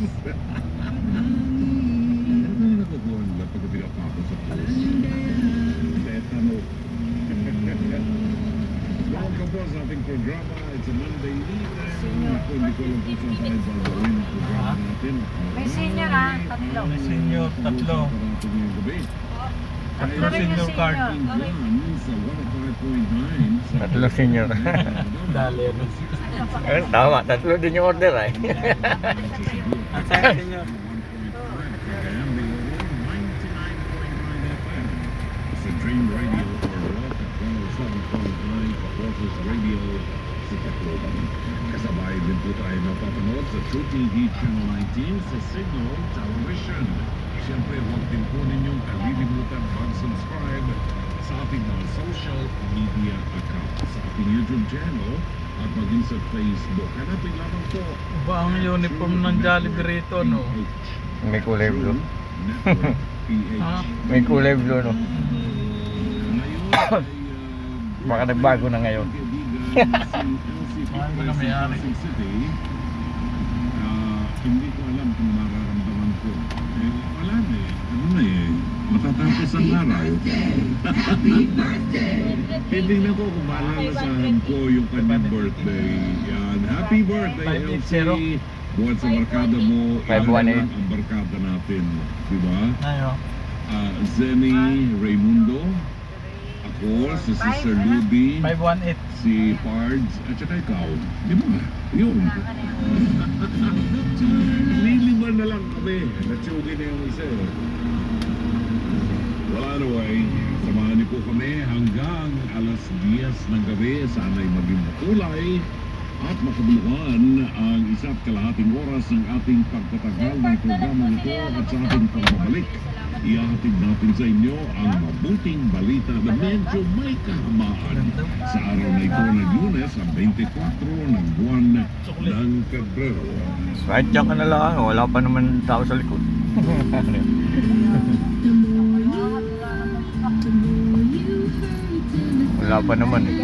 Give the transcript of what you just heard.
Ano na nakukuha nila pag pinapapos sa post? Tetano. Welcome po sa ating programa. It's a Monday evening. Ako, hindi ko alam kung saan tayo gagawin ang programa natin. May senior ha, tatlo. May senior, tatlo. Tatlo rin yung senior. Tatlo senior. Dali. Tama, tatlo din yung order ay. At sa senior. Sa Dream Radio or Rock at 107.9 Kaposas Radio sa Tacloban. Kasabay din po tayo mapapanood sa True TV Channel 19 sa Signal Television. Siyempre, huwag din po ninyong kalilimutan mag-subscribe sa ating mga social media account, sa ating YouTube channel at maging sa Facebook. Hanapin lamang po Ba ang uniform ng Jollibee rito, no? May kulay blue. Network PH. May kulay blue, no? Baka nagbago na ngayon. Mahal mo na may-ari. Hindi ko alam kung mararamdaman ko. Wala na eh. Ano na eh. Matatapos ang araw. Hindi na ko kung malalasahan ko yung kanyang birthday. Yan. Happy birthday, 580. Elsie! Buwan sa barkada mo, 518. yan ang barkada natin. Diba? Ayo. Zenny Raimundo, ako, si Sister Luby, 518. si Pards, at saka ikaw. Di ba? Yun. Liliman na lang kami. Natsugi na yung isa eh. Well, anyway, samahan niyo po kami hanggang alas 10 ng gabi. Sana'y maging makulay at makabuluhan ang isa't kalahating oras ng ating pagtatagal ng programa nito at sa ating pagbabalik. Ihahatid natin sa inyo ang mabuting balita na medyo may kahamaan sa araw na ito ng Lunes, ang 24 ng buwan ng Pebrero. Kahit dyan ka na lang, wala pa naman tao sa likod. Wala pa naman eh.